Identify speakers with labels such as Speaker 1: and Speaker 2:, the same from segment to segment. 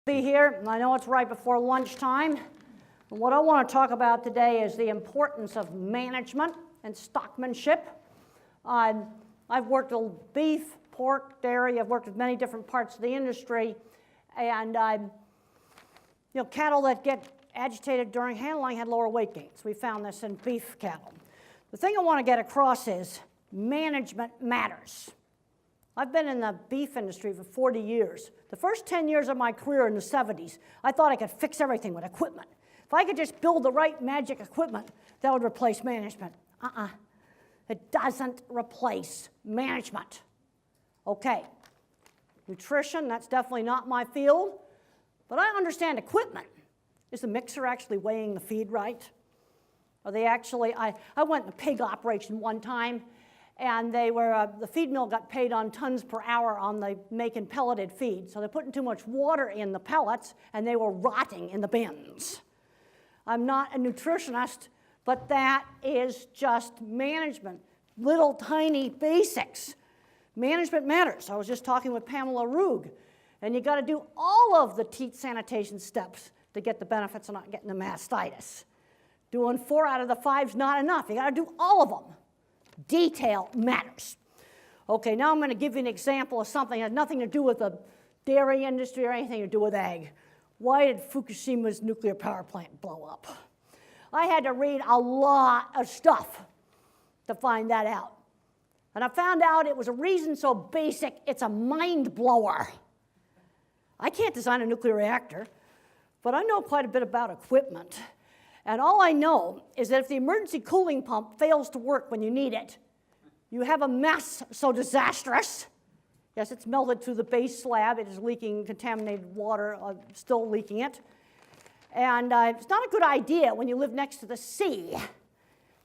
Speaker 1: Be here, and I know it's right before lunchtime. And what I want to talk about today is the importance of management and stockmanship. I've worked with beef, pork, dairy. I've worked with many different parts of the industry, and cattle that get agitated during handling had lower weight gains. We found this in beef cattle. The thing I want to get across is management matters. I've been in the beef industry for 40 years. The first 10 years of my career in the 70s, I thought I could fix everything with equipment. If I could just build the right magic equipment, that would replace management. It doesn't replace management. Okay, nutrition, that's definitely not my field, but I understand equipment. Is the mixer actually weighing the feed right? Are they actually, I went in a pig operation one time, and they were, the feed mill got paid on tons per hour on the making pelleted feed. So they're putting too much water in the pellets, and they were rotting in the bins. I'm not a nutritionist, but that is just management. Little tiny basics. Management matters. I was just talking with Pamela Rugg, and you got to do all of the teat sanitation steps to get the benefits of not getting the mastitis. Doing 4 out of the 5 is not enough. You got to do all of them. Detail matters. Okay, now I'm going to give you an example of something that has nothing to do with the dairy industry or anything to do with ag. Why did Fukushima's nuclear power plant blow up? I had to read a lot of stuff to find that out. And I found out it was a reason so basic, it's a mind blower. I can't design a nuclear reactor, but I know quite a bit about equipment. And all I know is that if the emergency cooling pump fails to work when you need it, you have a mess so disastrous. Yes, it's melted through the base slab. It is leaking contaminated water, still leaking it. And it's not a good idea when you live next to the sea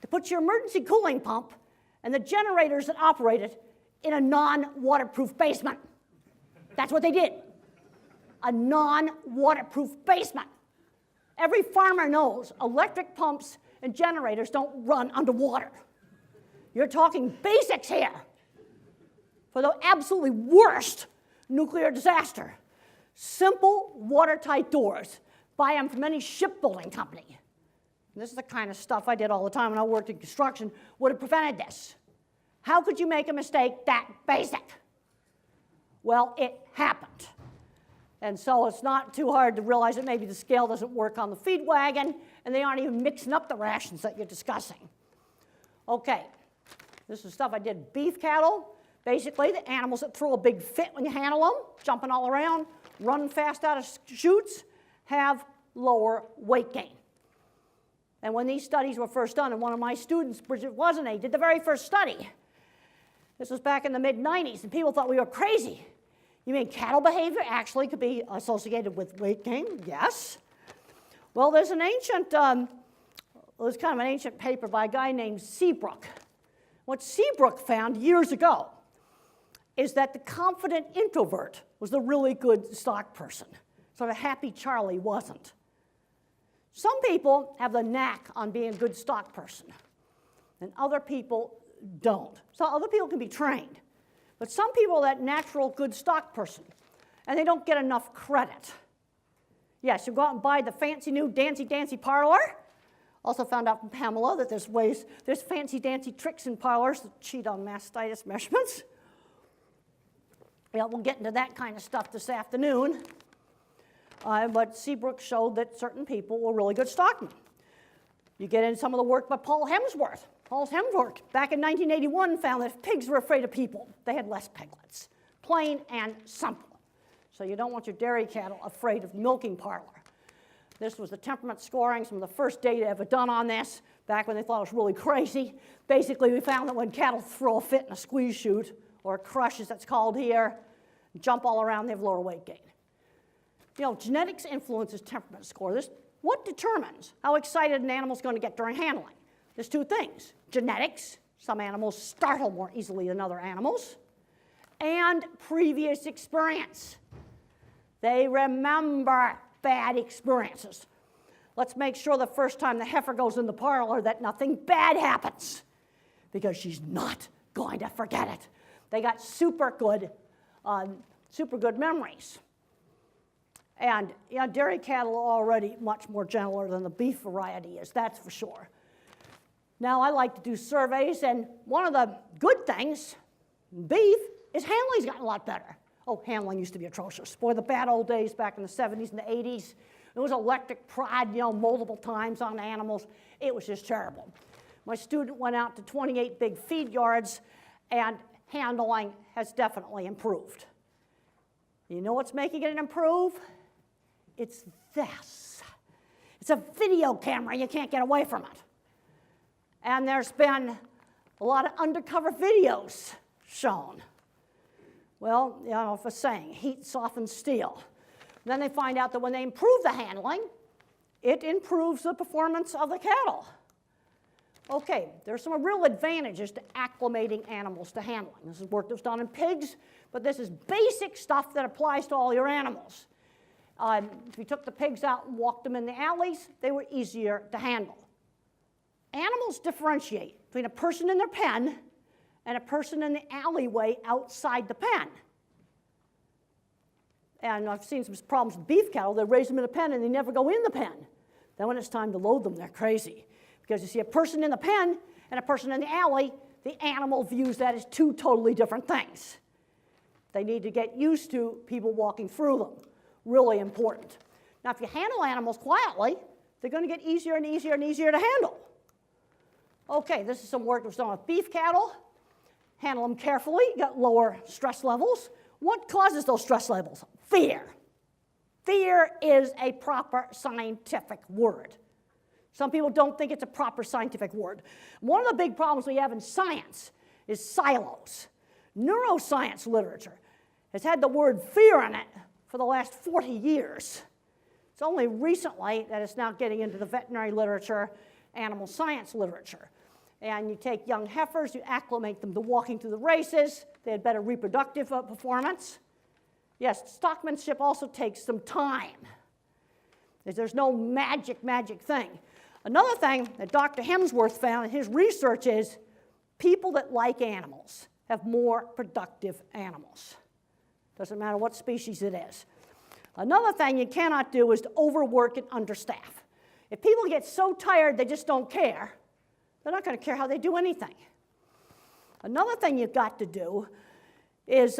Speaker 1: to put your emergency cooling pump and the generators that operate it in a non-waterproof basement. That's what they did. A non-waterproof basement. Every farmer knows electric pumps and generators don't run underwater. You're talking basics here for the absolutely worst nuclear disaster. Simple watertight doors. Buy them from any shipbuilding company. And this is the kind of stuff I did all the time when I worked in construction. Would have prevented this. How could you make a mistake that basic? Well, it happened. And so it's not too hard to realize that maybe the scale doesn't work on the feed wagon, and they aren't even mixing up the rations that you're discussing. Okay, this is stuff I did beef cattle. Basically, the animals that throw a big fit when you handle them, jumping all around, running fast out of chutes, have lower weight gain. And when these studies were first done, and one of my students, Bridget Wasney, did the very first study. This was back in the mid-90s, and people thought we were crazy. You mean cattle behavior actually could be associated with weight gain? Yes. Well, there's an ancient, there's kind of an ancient paper by a guy named Seabrook. What Seabrook found years ago is that the confident introvert was the really good stock person. So the happy Charlie wasn't. Some people have the knack on being a good stock person, and other people don't. So other people can be trained. But some people are that natural good stock person, and they don't get enough credit. Yes, you go out and buy the fancy new dancy parlor. Also found out from Pamela that there's fancy dancy tricks in parlors that cheat on mastitis measurements. Yeah, we'll get into that kind of stuff this afternoon. But Seabrook showed that certain people were really good stockmen. You get in some of the work by Paul Hemsworth. Paul Hemsworth, back in 1981, found that if pigs were afraid of people, they had less piglets. Plain and simple. So you don't want your dairy cattle afraid of milking parlor. This was the temperament scoring, some of the first data ever done on this, back when they thought it was really crazy. Basically, we found that when cattle throw a fit in a squeeze chute, or a crush as it's called here, jump all around, they have lower weight gain. You know, genetics influences temperament score. What determines how excited an animal is going to get during handling? There's 2 things. Genetics, some animals startle more easily than other animals, and previous experience. They remember bad experiences. Let's make sure the first time the heifer goes in the parlor that nothing bad happens, because she's not going to forget it. They got super good memories. And dairy cattle are already much more gentler than the beef variety is, that's for sure. Now, I like to do surveys, and one of the good things, beef, is handling's gotten a lot better. Oh, handling used to be atrocious. Boy, the bad old days back in the 70s and the 80s, it was electric prod, multiple times on animals. It was just terrible. My student went out to 28 big feed yards, and handling has definitely improved. You know what's making it improve? It's this. It's a video camera. You can't get away from it. And there's been a lot of undercover videos shown. Well, if a saying, heat softens steel. And then they find out that when they improve the handling, it improves the performance of the cattle. Okay, there's some real advantages to acclimating animals to handling. This is work that was done in pigs, but this is basic stuff that applies to all your animals. If you took the pigs out and walked them in the alleys, they were easier to handle. Animals differentiate between a person in their pen and a person in the alleyway outside the pen. And I've seen some problems with beef cattle. They raise them in a pen and they never go in the pen. Then when it's time to load them, they're crazy. Because you see a person in the pen and a person in the alley, the animal views that as two totally different things. They need to get used to people walking through them. Really important. Now, if you handle animals quietly, they're going to get easier and easier and easier to handle. Okay, this is some work that was done with beef cattle. Handle them carefully, you got lower stress levels. What causes those stress levels? Fear. Fear is a proper scientific word. Some people don't think it's a proper scientific word. One of the big problems we have in science is silos. Neuroscience literature has had the word fear in it for the last 40 years. It's only recently that it's now getting into the veterinary literature, animal science literature. And you take young heifers, you acclimate them to walking through the races, they had better reproductive performance. Yes, stockmanship also takes some time. There's no magic thing. Another thing that Dr. Hemsworth found in his research is people that like animals have more productive animals. Doesn't matter what species it is. Another thing you cannot do is to overwork and understaff. If people get so tired they just don't care, they're not going to care how they do anything. Another thing you've got to do is,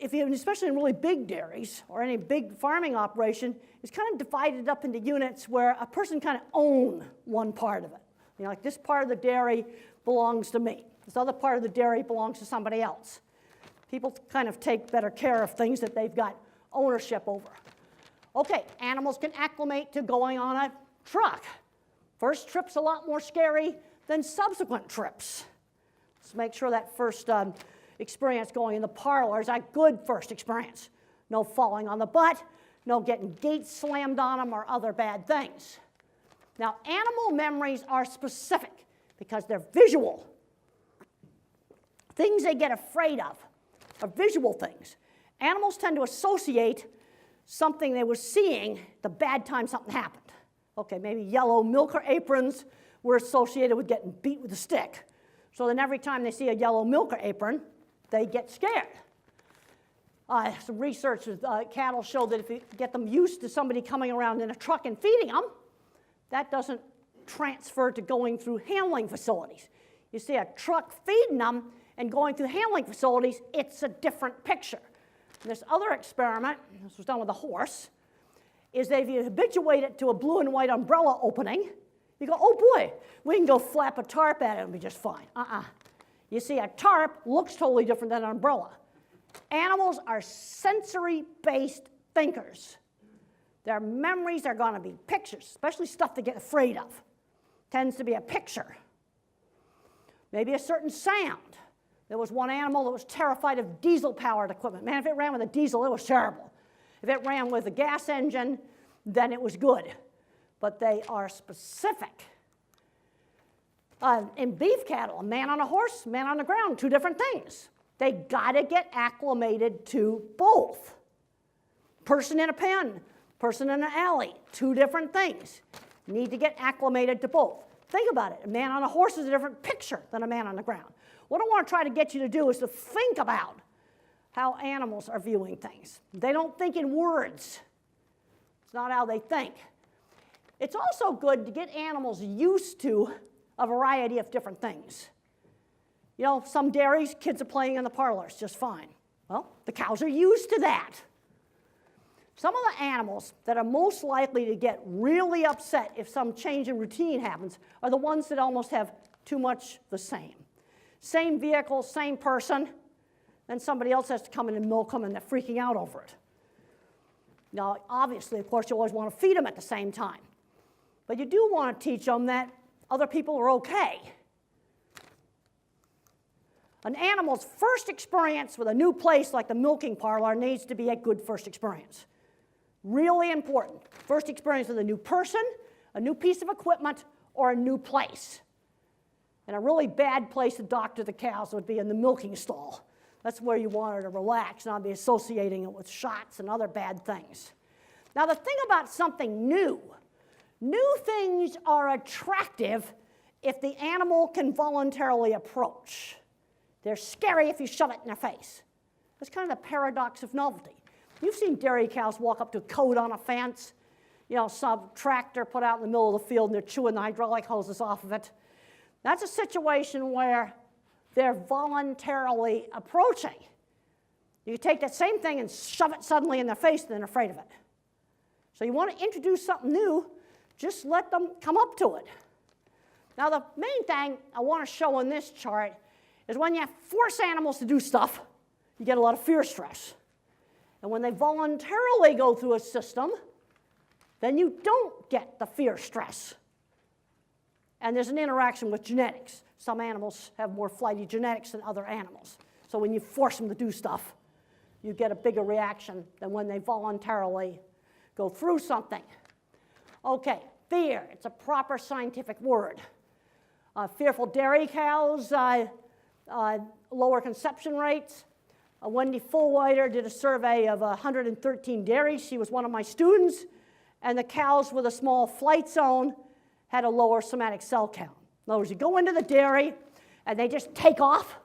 Speaker 1: especially in really big dairies or any big farming operation, is kind of divided up into units where a person kind of owns one part of it. Like this part of the dairy belongs to me. This other part of the dairy belongs to somebody else. People kind of take better care of things that they've got ownership over. Okay, animals can acclimate to going on a truck. First trip's a lot more scary than subsequent trips. Let's make sure that first experience going in the parlor is a good first experience. No falling on the butt, no getting gates slammed on them or other bad things. Now, animal memories are specific because they're visual. Things they get afraid of are visual things. Animals tend to associate something they were seeing the bad time something happened. Okay, maybe yellow milker aprons were associated with getting beat with a stick. So then every time they see a yellow milker apron, they get scared. Some research with cattle showed that if you get them used to somebody coming around in a truck and feeding them, that doesn't transfer to going through handling facilities. You see a truck feeding them and going through handling facilities, it's a different picture. And this other experiment, this was done with a horse, is that if you habituate it to a blue and white umbrella opening, you go, oh boy, we can go flap a tarp at it and be just fine. You see, a tarp looks totally different than an umbrella. Animals are sensory-based thinkers. Their memories are going to be pictures, especially stuff they get afraid of. Tends to be a picture. Maybe a certain sound. There was one animal that was terrified of diesel-powered equipment. Man, if it ran with a diesel, it was terrible. If it ran with a gas engine, then it was good. But they are specific. In beef cattle, a man on a horse, man on the ground, two different things. They got to get acclimated to both. Person in a pen, person in an alley, two different things. Need to get acclimated to both. Think about it. A man on a horse is a different picture than a man on the ground. What I want to try to get you to do is to think about how animals are viewing things. They don't think in words. It's not how they think. It's also good to get animals used to a variety of different things. You know, some dairies, kids are playing in the parlors just fine. Well, the cows are used to that. Some of the animals that are most likely to get really upset if some change in routine happens are the ones that almost have too much the same. Same vehicle, same person, then somebody else has to come in and milk them and they're freaking out over it. Now, obviously, of course, you always want to feed them at the same time. But you do want to teach them that other people are okay. An animal's first experience with a new place like the milking parlor needs to be a good first experience. Really important. First experience with a new person, a new piece of equipment, or a new place. And a really bad place to doctor the cows would be in the milking stall. That's where you want her to relax, not be associating it with shots and other bad things. Now, the thing about something new things are attractive if the animal can voluntarily approach. They're scary if you shove it in their face. That's kind of the paradox of novelty. You've seen dairy cows walk up to a coat on a fence, you know, some tractor put out in the middle of the field and they're chewing the hydraulic hoses off of it. That's a situation where they're voluntarily approaching. You take that same thing and shove it suddenly in their face and they're afraid of it. So you want to introduce something new, just let them come up to it. Now the main thing I want to show in this chart is when you force animals to do stuff, you get a lot of fear stress. And when they voluntarily go through a system, then you don't get the fear stress. And there's an interaction with genetics. Some animals have more flighty genetics than other animals. So when you force them to do stuff, you get a bigger reaction than when they voluntarily go through something. Okay, fear, it's a proper scientific word. Fearful dairy cows, lower conception rates. Wendy Fullwider did a survey of 113 dairies. She was one of my students. And the cows with a small flight zone had a lower somatic cell count. In other words, you go into the dairy and they just take off.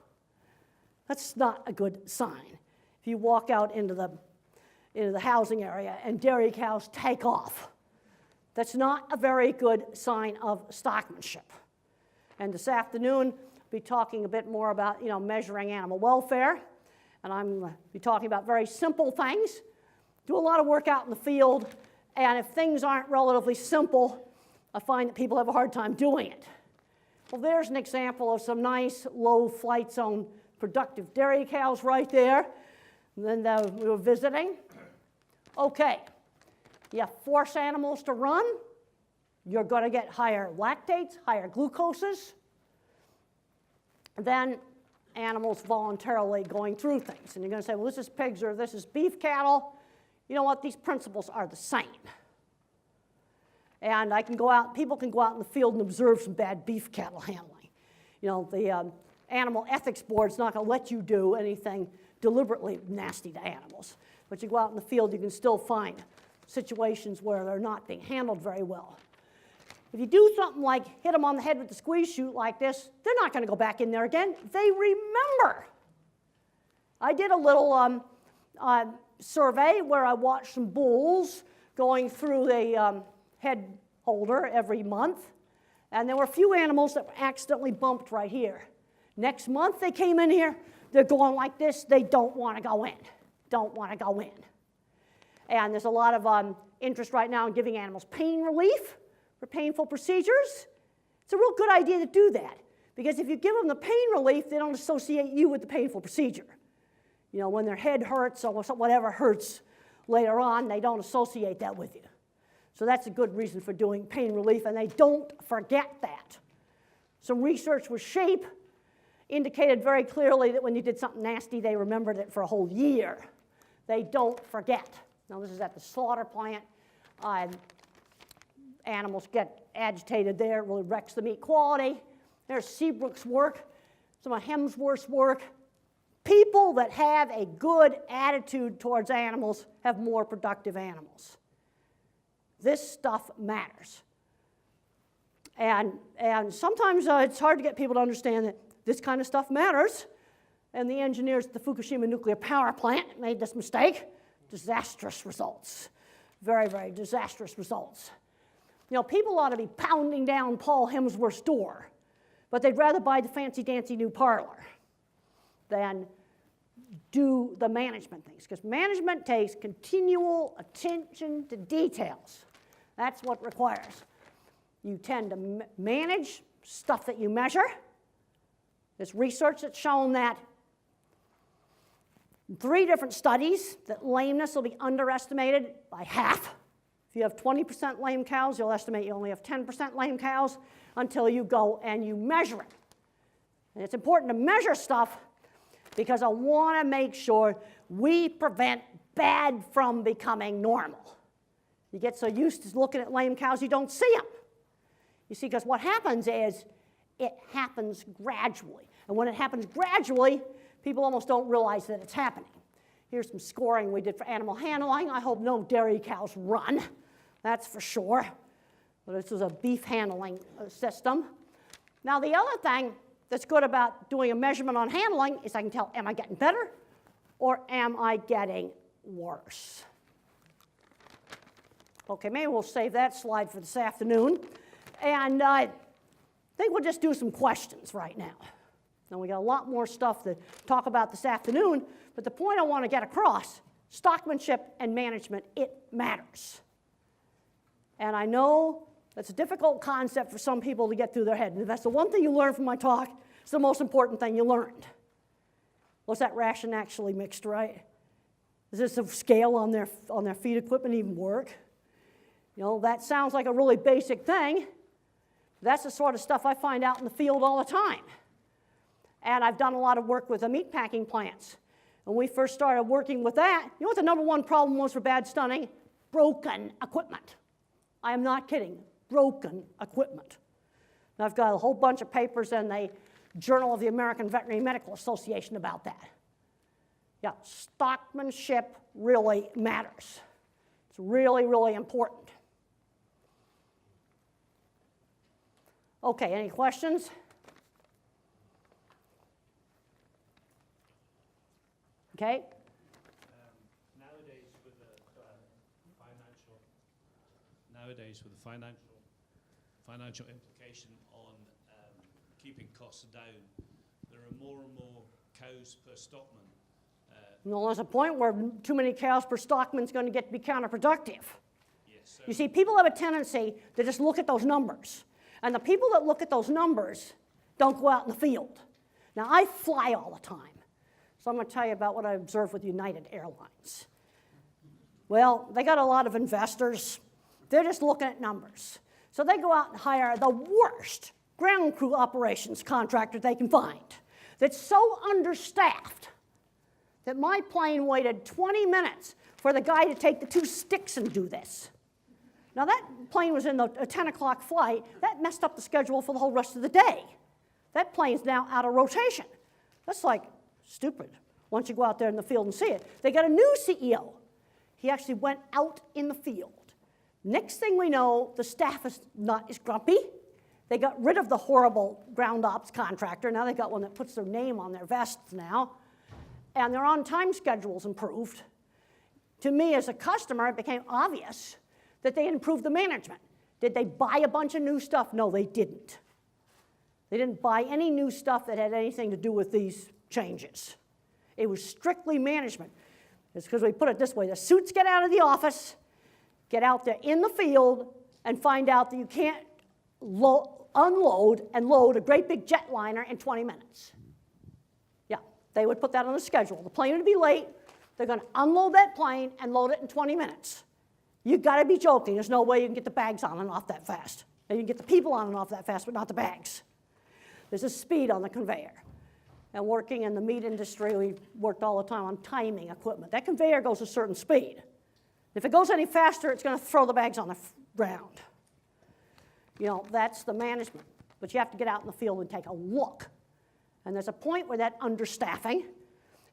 Speaker 1: That's not a good sign. If you walk out into the housing area and dairy cows take off, that's not a very good sign of stockmanship. And this afternoon, I'll be talking a bit more about, measuring animal welfare. And I'm going to be talking about very simple things. Do a lot of work out in the field, and if things aren't relatively simple, I find that people have a hard time doing it. Well, there's an example of some nice low flight zone productive dairy cows right there. And then we were visiting. Okay, you force animals to run, you're going to get higher lactates, higher glucoses. Then animals voluntarily going through things. And you're going to say, well, this is pigs or this is beef cattle. You know what? These principles are the same. And people can go out in the field and observe some bad beef cattle handling. The Animal Ethics Board's not going to let you do anything deliberately nasty to animals. But you go out in the field, you can still find situations where they're not being handled very well. If you do something like hit them on the head with the squeeze chute like this, they're not going to go back in there again. They remember. I did a little survey where I watched some bulls going through the head holder every month, and there were a few animals that were accidentally bumped right here. Next month they came in here, they're going like this, they don't want to go in. Don't want to go in. And there's a lot of interest right now in giving animals pain relief for painful procedures. It's a real good idea to do that, because if you give them the pain relief, they don't associate you with the painful procedure. When their head hurts or whatever hurts later on, they don't associate that with you. So that's a good reason for doing pain relief, and they don't forget that. Some research with sheep indicated very clearly that when you did something nasty, they remembered it for a whole year. They don't forget. Now, this is at the slaughter plant. Animals get agitated there, it really wrecks the meat quality. There's Seabrook's work, some of Hemsworth's work. People that have a good attitude towards animals have more productive animals. This stuff matters. And sometimes it's hard to get people to understand that this kind of stuff matters. And the engineers at the Fukushima nuclear power plant made this mistake. Disastrous results. Very, very disastrous results. You know, people ought to be pounding down Paul Hemsworth's door, but they'd rather buy the fancy-dancy new parlor than do the management things, because management takes continual attention to details. That's what it requires. You tend to manage stuff that you measure. There's research that's shown that in 3 different studies that lameness will be underestimated by half. If you have 20% lame cows, you'll estimate you only have 10% lame cows until you go and you measure it. And it's important to measure stuff because I want to make sure we prevent bad from becoming normal. You get so used to looking at lame cows, you don't see them. You see, because what happens is it happens gradually. And when it happens gradually, people almost don't realize that it's happening. Here's some scoring we did for animal handling. I hope no dairy cows run, that's for sure. But this is a beef handling system. Now, the other thing that's good about doing a measurement on handling is I can tell, am I getting better or am I getting worse? Okay, maybe we'll save that slide for this afternoon. And I think we'll just do some questions right now. Now, we got a lot more stuff to talk about this afternoon, but the point I want to get across, stockmanship and management, it matters. And I know that's a difficult concept for some people to get through their head. And if that's the one thing you learn from my talk, it's the most important thing you learned. Was that ration actually mixed right? Does this scale on their feed equipment even work? You know, that sounds like a really basic thing. That's the sort of stuff I find out in the field all the time. And I've done a lot of work with the meat packing plants. When we first started working with that, you know what the number one problem was for bad stunning? Broken equipment. I am not kidding. Broken equipment. And I've got a whole bunch of papers in the Journal of the American Veterinary Medical Association about that. Yeah, stockmanship really matters. It's really, really important. Okay, any questions? Okay.
Speaker 2: Nowadays with the financial implication on keeping costs down, there are more and more cows per stockman.
Speaker 1: Well, there's a point where too many cows per stockman is going to get to be counterproductive.
Speaker 2: Yes,
Speaker 1: you see, people have a tendency to just look at those numbers. And the people that look at those numbers don't go out in the field. Now, I fly all the time. So I'm going to tell you about what I observed with United Airlines. Well, they got a lot of investors. They're just looking at numbers. So they go out and hire the worst ground crew operations contractor they can find that's so understaffed that my plane waited 20 minutes for the guy to take the 2 sticks and do this. Now, that plane was in a 10 o'clock flight. That messed up the schedule for the whole rest of the day. That plane's now out of rotation. That's like stupid once you go out there in the field and see it. They got a new CEO. He actually went out in the field. Next thing we know, the staff is not as grumpy. They got rid of the horrible ground ops contractor. Now they got one that puts their name on their vests now. And their on-time schedule's improved. To me as a customer, it became obvious that they improved the management. Did they buy a bunch of new stuff? No, they didn't. They didn't buy any new stuff that had anything to do with these changes. It was strictly management. It's because we put it this way. The suits get out of the office, get out there in the field, and find out that you can't unload and load a great big jetliner in 20 minutes. Yeah, they would put that on the schedule. The plane would be late. They're going to unload that plane and load it in 20 minutes. You've got to be joking. There's no way you can get the bags on and off that fast. And you can get the people on and off that fast, but not the bags. There's a speed on the conveyor. And working in the meat industry, we worked all the time on timing equipment. That conveyor goes a certain speed. If it goes any faster, it's going to throw the bags on the ground. You know, that's the management. But you have to get out in the field and take a look. And there's a point where that understaffing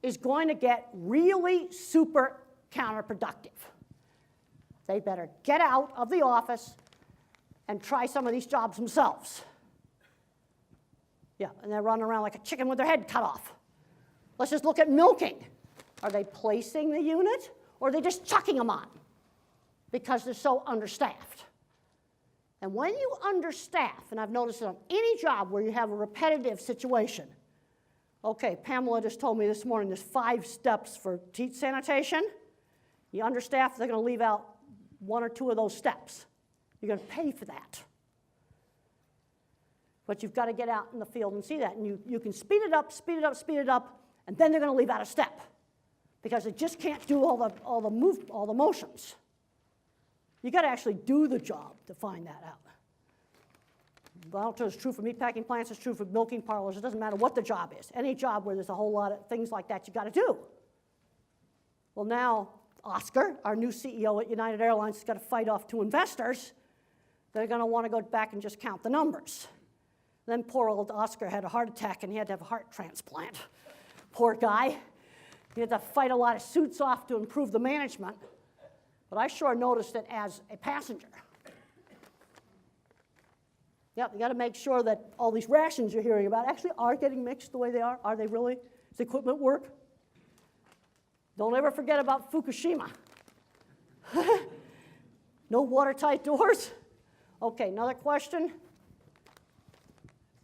Speaker 1: is going to get really super counterproductive. They better get out of the office and try some of these jobs themselves. Yeah, and they're running around like a chicken with their head cut off. Let's just look at milking. Are they placing the unit, or are they just chucking them on? because they're so understaffed. And when you understaff, and I've noticed it on any job where you have a repetitive situation, okay, Pamela just told me this morning there's 5 steps for teat sanitation. You understaff, they're going to leave out 1 or 2 of those steps. You're going to pay for that. But you've got to get out in the field and see that. And you can speed it up, speed it up, speed it up, and then they're going to leave out a step because they just can't do all the motions. You got to actually do the job to find that out. Well, it's true for meatpacking plants, it's true for milking parlors, it doesn't matter what the job is. Any job where there's a whole lot of things like that you got to do. Well, now Oscar, our new CEO at United Airlines, has got to fight off 2 investors that are going to want to go back and just count the numbers. Then poor old Oscar had a heart attack and he had to have a heart transplant. Poor guy. He had to fight a lot of suits off to improve the management. But I sure noticed it as a passenger. Yep, you got to make sure that all these rations you're hearing about actually are getting mixed the way they are. Are they really? Does the equipment work? Don't ever forget about Fukushima. No watertight doors? Okay, another question?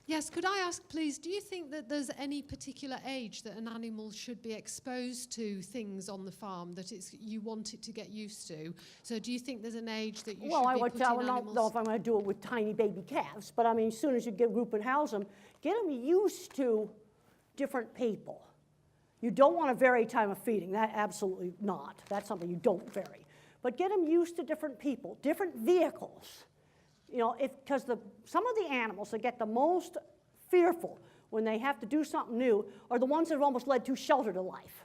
Speaker 3: Yes, could I ask, please, do you think that there's any particular age that an animal should be exposed to things on the farm that you want it to get used to? So do you think there's an age that you should be putting animals?
Speaker 1: Well, I don't know if I'm going to do it with tiny baby calves, but I mean, as soon as you get group and house them, get them used to different people. You don't want to vary time of feeding. That absolutely not. That's something you don't vary. But get them used to different people, different vehicles. You know, because some of the animals that get the most fearful when they have to do something new are the ones that have almost led too sheltered a life.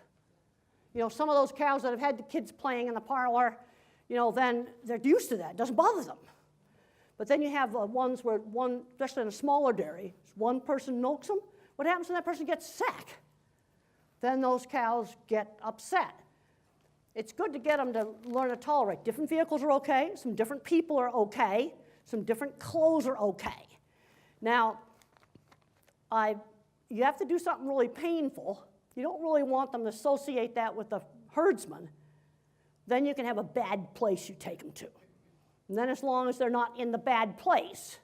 Speaker 1: You know, some of those cows that have had the kids playing in the parlor, you know, then they're used to that. It doesn't bother them. But then you have ones where especially in a smaller dairy, one person milks them. What happens when that person gets sick? Then those cows get upset. It's good to get them to learn to tolerate. Different vehicles are okay. Some different people are okay. Some different clothes are okay. Now, you have to do something really painful. You don't really want them to associate that with the herdsman. Then you can have a bad place you take them to. And then as long as they're not in the bad place,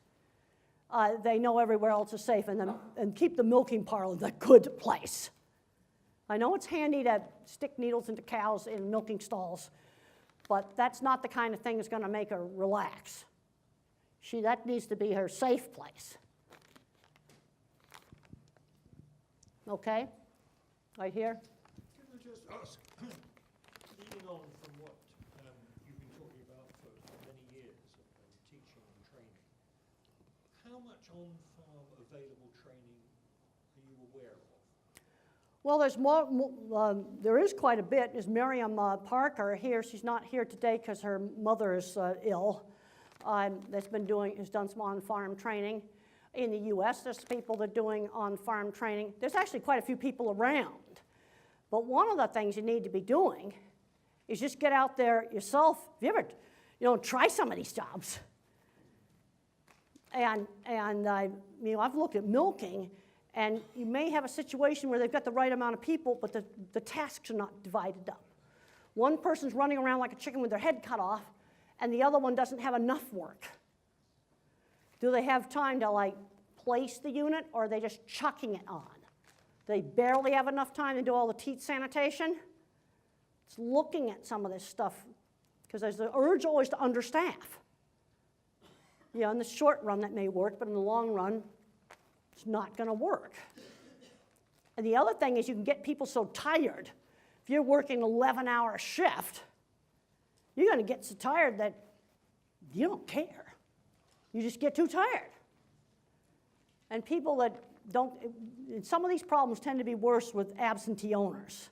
Speaker 1: they know everywhere else is safe, and keep the milking parlor the good place. I know it's handy to stick needles into cows in milking stalls, but that's not the kind of thing that's going to make her relax. That needs to be her safe place. Okay? Right here?
Speaker 4: Can I just ask, leading on from what you've been talking about for many years of teaching and training, how much on-farm available training are you aware of?
Speaker 1: Well, there's there is quite a bit. Is Miriam Parker here? She's not here today because her mother is ill. Has done some on-farm training. In the U.S., there's people that are doing on-farm training. There's actually quite a few people around. But one of the things you need to be doing is just get out there yourself. If you ever, try some of these jobs. And I've looked at milking, and you may have a situation where they've got the right amount of people, but the tasks are not divided up. One person's running around like a chicken with their head cut off, and the other one doesn't have enough work. Do they have time to place the unit, or are they just chucking it on? They barely have enough time to do all the teat sanitation. It's looking at some of this stuff, because there's the urge always to understaff. In the short run that may work, but in the long run, it's not going to work. And the other thing is you can get people so tired. If you're working an 11-hour shift, you're going to get so tired that you don't care. You just get too tired. And people that don't, some of these problems tend to be worse with absentee owners.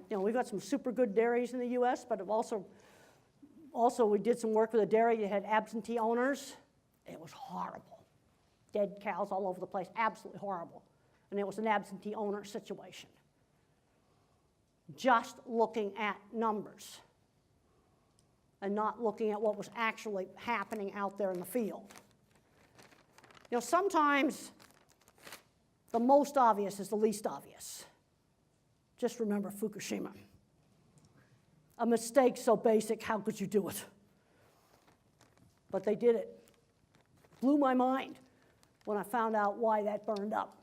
Speaker 1: We've got some super good dairies in the U.S., but also we did some work with a dairy that had absentee owners. It was horrible. Dead cows all over the place, absolutely horrible. And it was an absentee owner situation. Just looking at numbers and not looking at what was actually happening out there in the field. Sometimes the most obvious is the least obvious. Just remember Fukushima. a mistake so basic, how could you do it? But they did it. Blew my mind when I found out why that burned up.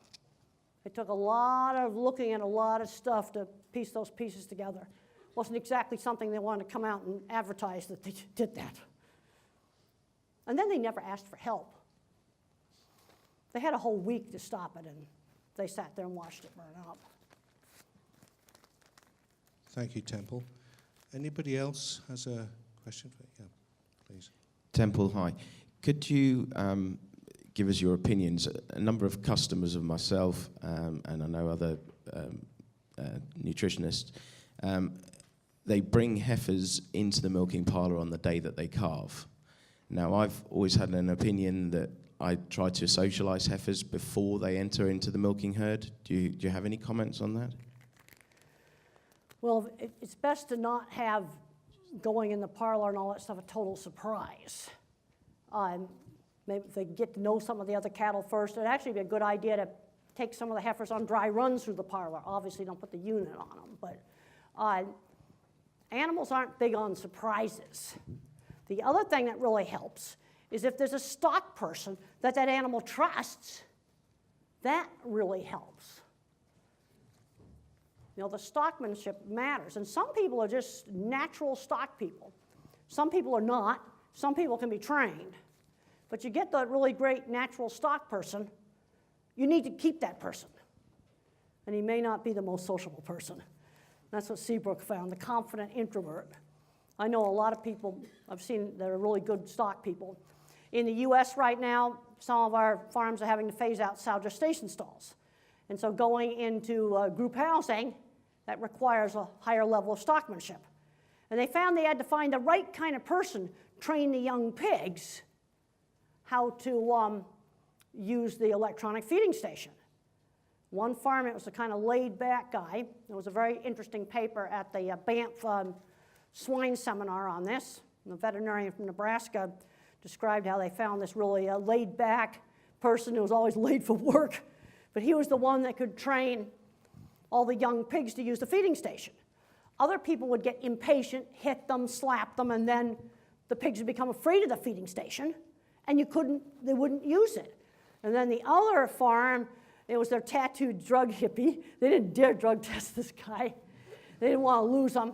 Speaker 1: It took a lot of looking at a lot of stuff to piece those pieces together. Wasn't exactly something they wanted to come out and advertise that they did that. And then they never asked for help. They had a whole week to stop it, and they sat there and watched it burn up.
Speaker 5: Thank you, Temple. Anybody else has a question? Yeah, please.
Speaker 6: Temple, hi. Could you give us your opinions? A number of customers of myself, and I know other nutritionists, they bring heifers into the milking parlour on the day that they calve. Now, I've always had an opinion that I try to socialise heifers before they enter into the milking herd. Do you have any comments on that?
Speaker 1: Well, it's best to not have going in the parlor and all that stuff a total surprise. Maybe if they get to know some of the other cattle first, it'd actually be a good idea to take some of the heifers on dry runs through the parlor. Obviously, don't put the unit on them, but animals aren't big on surprises. The other thing that really helps is if there's a stock person that animal trusts, that really helps. You know, the stockmanship matters. And some people are just natural stock people. Some people are not. Some people can be trained. But you get the really great natural stock person, you need to keep that person. And he may not be the most sociable person. That's what Seabrook found, the confident introvert. I know a lot of people I've seen that are really good stock people. In the U.S. right now, some of our farms are having to phase out sow gestation stalls. And so going into group housing, that requires a higher level of stockmanship. And they found they had to find the right kind of person, train the young pigs how to use the electronic feeding station. One farm, it was a kind of laid-back guy. There was a very interesting paper at the Banff swine seminar on this. The veterinarian from Nebraska described how they found this really laid-back person who was always late for work. But he was the one that could train all the young pigs to use the feeding station. Other people would get impatient, hit them, slap them, and then the pigs would become afraid of the feeding station, and they wouldn't use it. And then the other farm, it was their tattooed drug hippie. They didn't dare drug test this guy. They didn't want to lose him.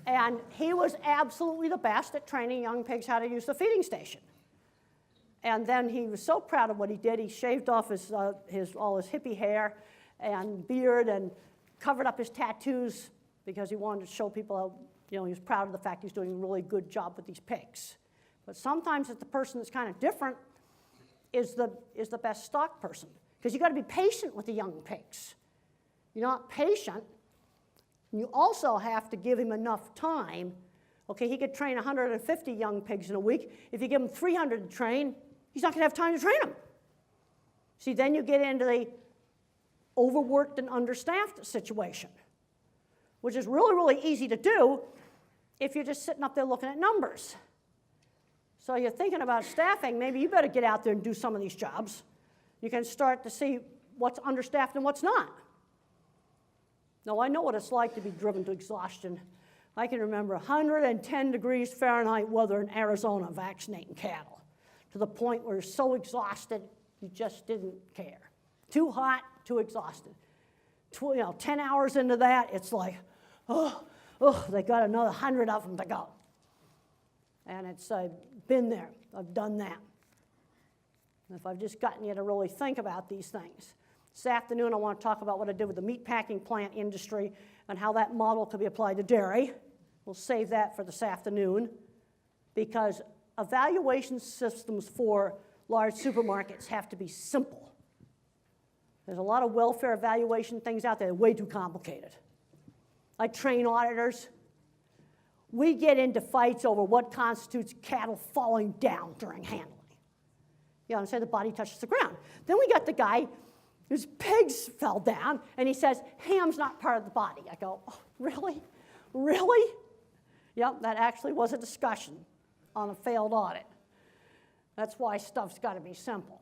Speaker 1: And he was absolutely the best at training young pigs how to use the feeding station. And then he was so proud of what he did, he shaved off all his hippie hair and beard and covered up his tattoos because he wanted to show people how, he was proud of the fact he's doing a really good job with these pigs. But sometimes it's the person that's kind of different is the best stock person, because you've got to be patient with the young pigs. You're not patient. You also have to give him enough time. Okay, he could train 150 young pigs in a week. If you give him 300 to train, he's not going to have time to train them. See, then you get into the overworked and understaffed situation, which is really, really easy to do if you're just sitting up there looking at numbers. So you're thinking about staffing, maybe you better get out there and do some of these jobs. You can start to see what's understaffed and what's not. Now, I know what it's like to be driven to exhaustion. I can remember 110 degrees Fahrenheit weather in Arizona vaccinating cattle, to the point where you're so exhausted, you just didn't care. Too hot, too exhausted. 10 hours into that, it's like, they got another 100 of them to go. And it's been there. I've done that. And if I've just gotten you to really think about these things. This afternoon, I want to talk about what I did with the meatpacking plant industry and how that model could be applied to dairy. We'll save that for this afternoon, because evaluation systems for large supermarkets have to be simple. There's a lot of welfare evaluation things out there that are way too complicated. I train auditors. We get into fights over what constitutes cattle falling down during handling. Say the body touches the ground. Then we got the guy whose pigs fell down, and he says, ham's not part of the body. I go, oh, really? Really? Yep, that actually was a discussion on a failed audit. That's why stuff's got to be simple.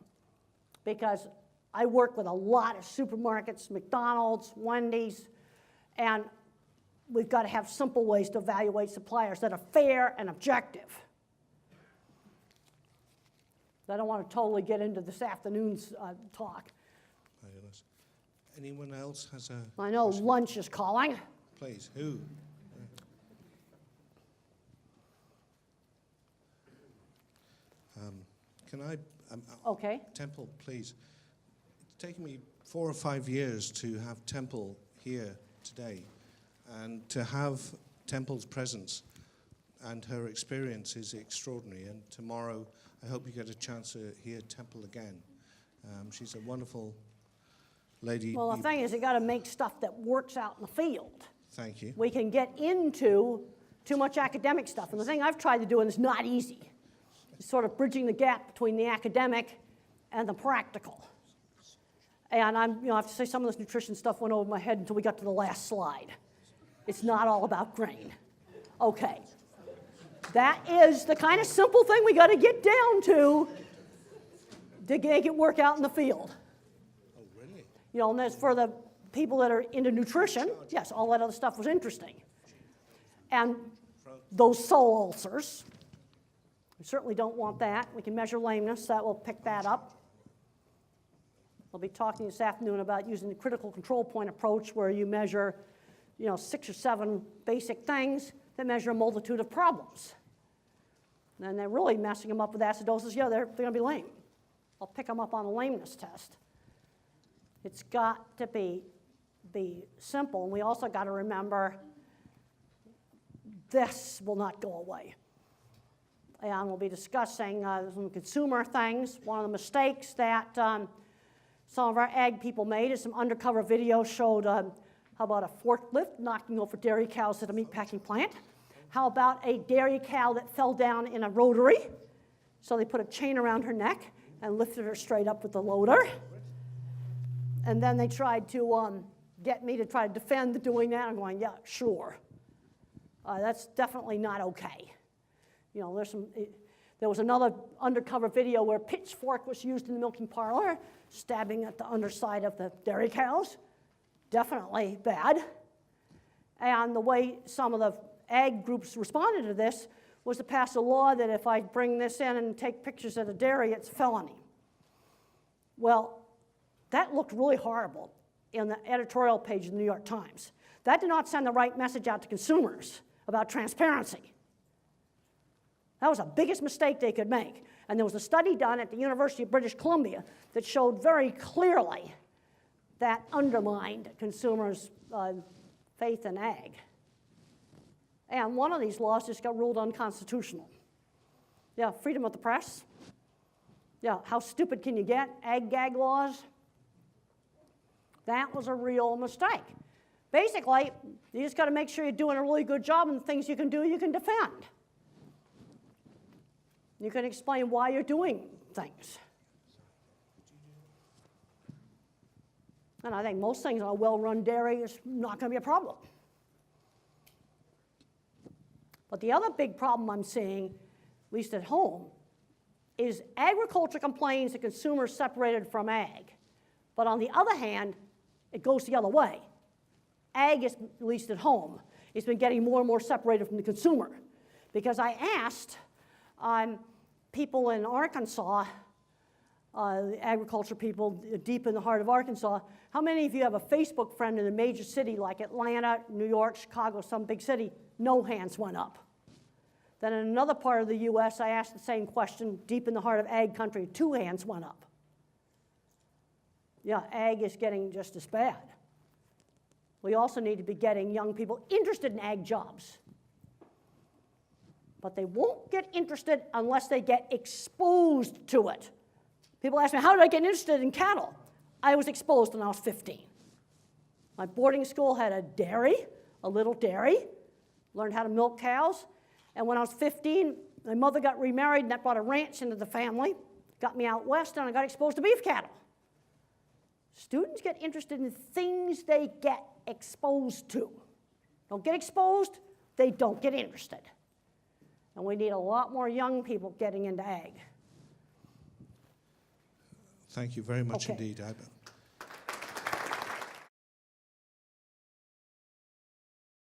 Speaker 1: Because I work with a lot of supermarkets, McDonald's, Wendy's, and we've got to have simple ways to evaluate suppliers that are fair and objective. I don't want to totally get into this afternoon's talk.
Speaker 5: Fabulous. Anyone else has a
Speaker 1: I know
Speaker 5: question?
Speaker 1: lunch is calling.
Speaker 5: Please, who? Can I,
Speaker 1: Okay.
Speaker 5: Temple, please. It's taken me 4 or 5 years to have Temple here today, and to have Temple's presence and her experience is extraordinary. And tomorrow, I hope you get a chance to hear Temple again. She's a wonderful lady.
Speaker 1: Well, the thing is, you got to make stuff that works out in the field.
Speaker 5: Thank you.
Speaker 1: We can get into too much academic stuff, and the thing I've tried to do, and it's not easy, is sort of bridging the gap between the academic and the practical. And I have to say, some of this nutrition stuff went over my head until we got to the last slide. It's not all about grain. Okay. That is the kind of simple thing we got to get down to make it work out in the field.
Speaker 5: Oh, really?
Speaker 1: And as for the people that are into nutrition, yes, all that other stuff was interesting. And those soul ulcers, we certainly don't want that. We can measure lameness, that will pick that up. We'll be talking this afternoon about using the critical control point approach, where you measure 6 or 7 basic things that measure a multitude of problems. And they're really messing them up with acidosis. Yeah, they're going to be lame. I'll pick them up on a lameness test. It's got to be simple. And we also got to remember this will not go away. And we'll be discussing some consumer things. One of the mistakes that some of our ag people made is some undercover videos showed how about a forklift knocking over dairy cows at a meatpacking plant. How about a dairy cow that fell down in a rotary? So they put a chain around her neck and lifted her straight up with the loader. And then they tried to get me to try to defend doing that. I'm going, yeah, sure. That's definitely not okay. There was another undercover video where a pitchfork was used in the milking parlor, stabbing at the underside of the dairy cows. Definitely bad. And the way some of the ag groups responded to this was to pass a law that if I bring this in and take pictures at a dairy, it's felony. Well, that looked really horrible in the editorial page of the New York Times. That did not send the right message out to consumers about transparency. That was the biggest mistake they could make. And there was a study done at the University of British Columbia that showed very clearly that undermined consumers' faith in ag. And one of these laws just got ruled unconstitutional. Yeah, freedom of the press. Yeah, how stupid can you get? Ag-gag laws. That was a real mistake. Basically, you just got to make sure you're doing a really good job, and the things you can do, you can defend. You can explain why you're doing things. And I think most things on a well-run dairy is not going to be a problem. But the other big problem I'm seeing, at least at home, is agriculture complains that consumers separated from ag. But on the other hand, it goes the other way. Ag, is, at least at home, has been getting more and more separated from the consumer. Because I asked people in Arkansas, agriculture people deep in the heart of Arkansas, how many of you have a Facebook friend in a major city like Atlanta, New York, Chicago, some big city? No hands went up. Then in another part of the US, I asked the same question deep in the heart of ag country. 2 hands went up. Yeah, ag is getting just as bad. We also need to be getting young people interested in ag jobs. But they won't get interested unless they get exposed to it. People ask me, how did I get interested in cattle? I was exposed when I was 15. My boarding school had a dairy, a little dairy, learned how to milk cows. And when I was 15, my mother got remarried, and that brought a ranch into the family, got me out west, and I got exposed to beef cattle. Students get interested in things they get exposed to. Don't get exposed, they don't get interested. And we need a lot more young people getting into ag.
Speaker 5: Thank you very much
Speaker 1: Okay.
Speaker 5: indeed.